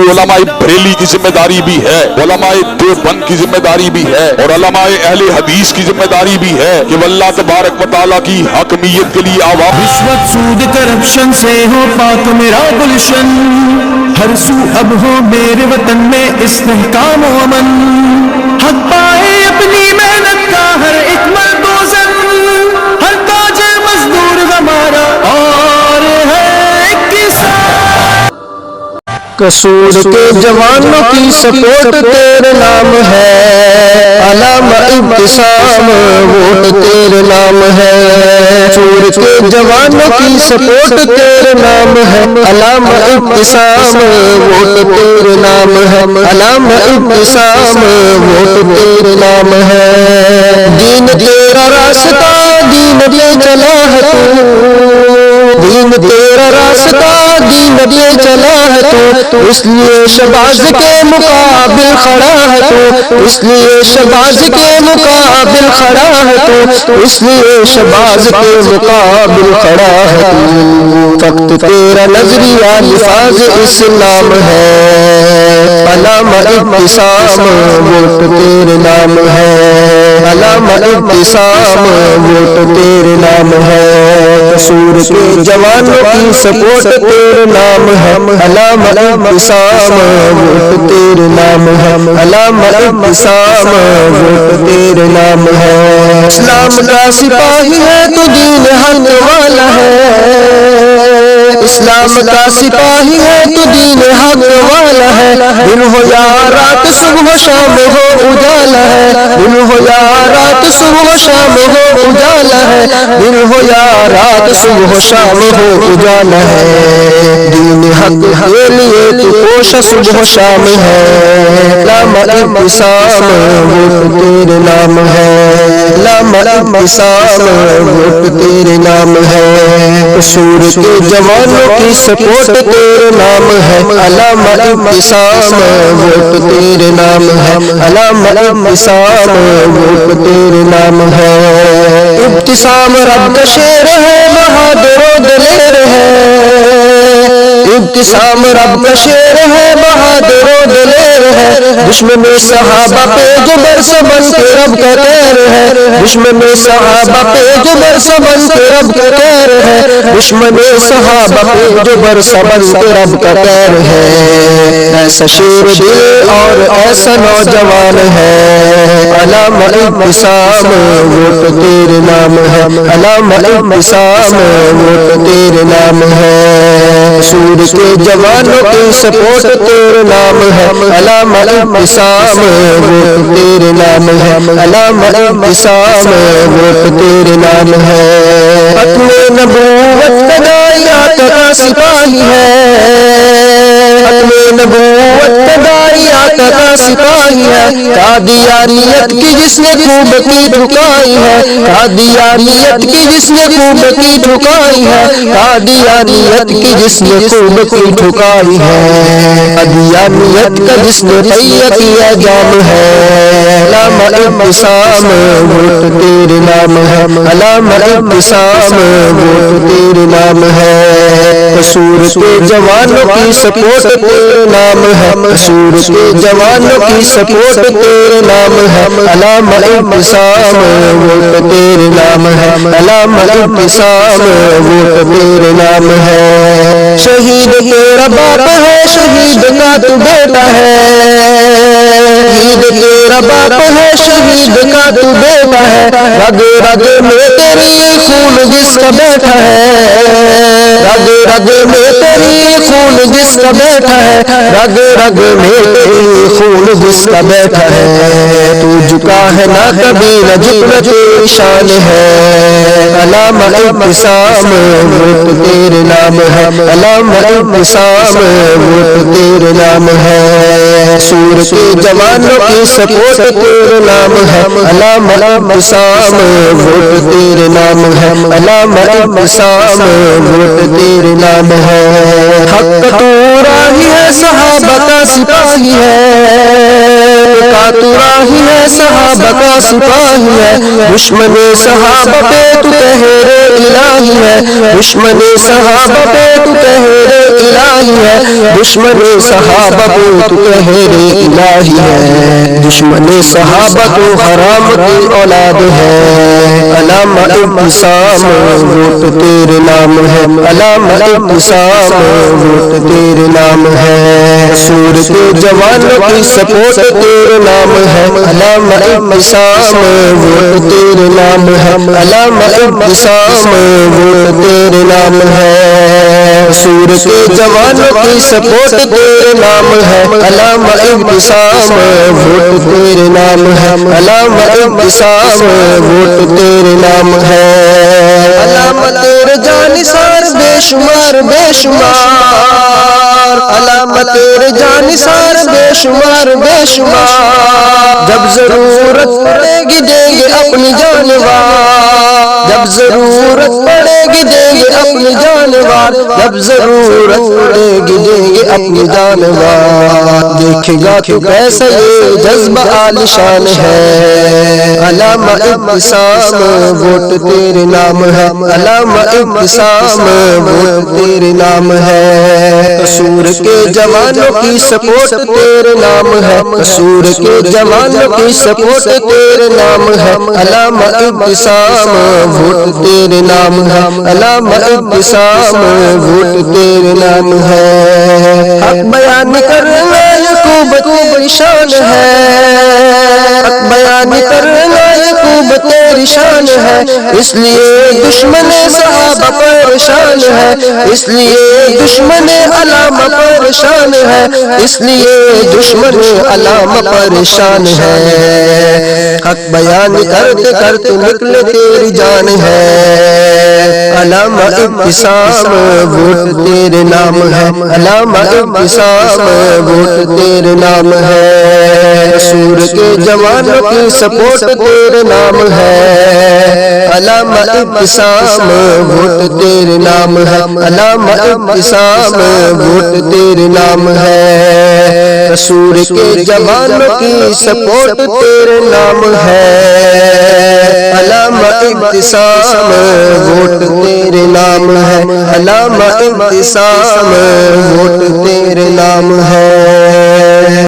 علماء بریلی کی ذمہ داری بھی ہے، علماء دیوبند کی ذمہ داری بھی ہے، اور علماء اہل حدیث کی ذمہ داری بھی ہے کہ وہ اللہ تبارک و تعالیٰ کی حاکمیت کے لیے آواز۔ رشوت سود کرپشن سے ہو پاک میرا گلشن، ہر سو اب ہو میرے وطن میں استحکام و امن، حق پائے اپنی محنت کا ہر ایک مرد و زن، ہر تاجر مزدور ہمارا اور ہے کسان۔ قصور کے جوانوں کی سپورٹ تیرے نام ہے، علامہ ابتسام ووٹ تیرے نام ہے۔ قصور کے جوانوں کی سپورٹ تیرے نام ہے، علامہ ابتسام ووٹ تیرے نام ہے، علامہ ابتسام ووٹ تیرے نام ہے۔ دین تیرا راستہ دین پہ چلا ہے تو، دین تیرا راستہ دین پہ چلا ہے تو، اس لیے شہباز کے مقابل کھڑا ہے تو، اس لیے شہباز کے مقابل کھڑا ہے تو، اس لیے شہباز کے مقابل کھڑا ہے تو۔ فقط تیرا نظریہ لفاظ اسلام ہے، علامہ ابتسام ووٹ تیرے نام ہے، علامہ ابتسام ووٹ تیرے نام ہے۔ قصور کے جوانوں کی سپورٹ تیرے نام ہے، علامہ ابتسام ووٹ تیرے نام ہے، علامہ ابتسام ووٹ تیرے نام ہے۔ اسلام کا سپاہی ہے تو دین حق والا ہے، اسلام کا سپاہی ہے تو دین حق والا ہے، دن ہو یا رات صبح شام ہو اجالا ہے، دن ہو یا رات صبح شام ہو اجالا ہے، دن ہو یا رات صبح شام ہو اجالا ہے۔ دین حق کے لیے تو کوشش صبح شام ہے، علامہ ابتسام ووٹ تیرے نام ہے، علامہ ابتسام ووٹ تیرے نام ہے۔ قصور کے جوانوں کی سپورٹ تیرے نام ہے، علامہ ابتسام ووٹ تیرے نام ہے، علامہ ابتسام ووٹ تیرے نام ہے۔ ابتسام رب کا شعر ہے، بہادر و دلیر ہے، ابتسام رب کا شعر ہے، بہادر و دلیر ہے، دشمن صحابہ پہ جو برس بن کے رب کا قہر ہے، دشمن صحابہ پہ جو برس بن کے رب کا قہر ہے، دشمن صحابہ پہ جو برس بن کے رب کا قہر ہے۔ ایسا شیر دل اور ایسا نوجوان ہے، علامہ ابتسام ووٹ تیرے نام ہے، علامہ ابتسام ووٹ تیرے نام ہے۔ قصور کے جوانوں کی سپورٹ تیرے نام ہے، علامہ ابتسام ووٹ تیرے نام ہے، علامہ ابتسام ووٹ تیرے نام ہے۔ ختم نبوت فدائیات کا سپاہی ہے، ختم نبوت فدائیات کا سپاہی ہے، قادیانیت کی جس نے خوب کی ٹھکائی ہے، قادیانیت کی جس نے خوب کی ٹھکائی ہے، قادیانیت کی جس نے خوب کی ٹھکائی ہے، قادیانیت کا جس نے طیہ کیا جام ہے، علامہ ابتسام ووٹ تیرے نام ہے، علامہ ابتسام ووٹ تیرے نام ہے۔ قصور کے جوانوں کی سپورٹ تیرے نام ہے، قصور کے جوانوں کی سپورٹ تیرے نام ہے، علامہ ابتسام ووٹ تیرے نام ہے، علامہ ابتسام ووٹ تیرے نام ہے۔ شہید تیرا باپ ہے، شہید کا تو بیٹا ہے، شہید تیرا باپ ہے، شہید کا تو بیٹا ہے، رگ رگ میں تیری خون جس کا بیٹھا ہے، رگ رگ میں تیری خون جس کا بیٹھا ہے، رگ رگ میں تیری خون جس کا بیٹھا ہے، تو جھکا ہے نہ کبھی نہ جھکنا تیری شان ہے، علامہ ابتسام ووٹ تیرے نام ہے، علامہ ابتسام ووٹ تیرے نام ہے۔ قصور کے جوانوں کی سپورٹ تیرے نام ہے، علامہ ابتسام ووٹ تیرے نام ہے، علامہ ابتسام ووٹ تیرے نام ہے۔ حق تو راہی ہے، صحابہ کا سپاہی ہے، کا تو راہی ہے، صحابہ کا سپاہی ہے، دشمن صحابہ پہ تو قہر الہی ہے، دشمن صحابہ پہ تو قہر الہی ہے، دشمن صحابہ پہ تو قہر الہی ہے، دشمن صحابہ تو حرام کی اولاد ہے، علامہ ابتسام ووٹ تیرے نام ہے، علامہ ابتسام ووٹ تیرے نام ہے، سور کے جوانوں کی سپورٹ تیرے نام ہے، علامہ ابتسام ووٹ تیرے نام ہے، علامہ ابتسام ووٹ تیرے نام ہے، سور کے جوانوں کی سپورٹ تیرے نام ہے، علامہ ابتسام ووٹ تیرے نام ہے، علامہ ابتسام ووٹ تیرے نام ہے، علامہ تیرے جانثار بے شمار بے شمار، علامہ تیرے جانثار بے شمار بے شمار، جب ضرورت پڑے گی دیں گے اپنی جانوار، جب ضرورت پڑے گی دیں گے اپنی جانوار، جب ضرورت پڑے گی دیں گے اپنی جانوار، دیکھے گا تو کیسا یہ جذبہ عالیشان ہے، علامہ ابتسام ووٹ تیرے نام ہے، علامہ ابتسام ووٹ تیرے نام ہے، قصور کے جوانوں کی سپورٹ تیرے نام ہے، قصور کے جوانوں کی سپورٹ تیرے نام ہے، علامہ ابتسام ووٹ تیرے نام ہے، علامہ ابتسام ووٹ تیرے نام ہے، حق بیان کرنا یعقوب تیری شان ہے، حق بیان کرنا یعقوب تیری شان ہے، اس لیے دشمن صحابہ پریشان ہے، اس لیے دشمن علامہ پریشان ہے، اس لیے دشمن علامہ پریشان ہے، حق بیان کرتے کرتے نکلے تیری جان ہے، علامہ ابتسام ووٹ تیرے نام ہے، علامہ ابتسام ووٹ تیرے نام ہے، سور کے جوانوں کی سپورٹ تیرے نام ہے، علامہ ابتسام ووٹ تیرے نام ہے، علامہ ابتسام ووٹ تیرے نام ہے، سور کے جوانوں کی سپورٹ تیرے نام ہے، علامہ ابتسام ووٹ تیرے نام ہے، علامہ ابتسام ووٹ تیرے نام ہے۔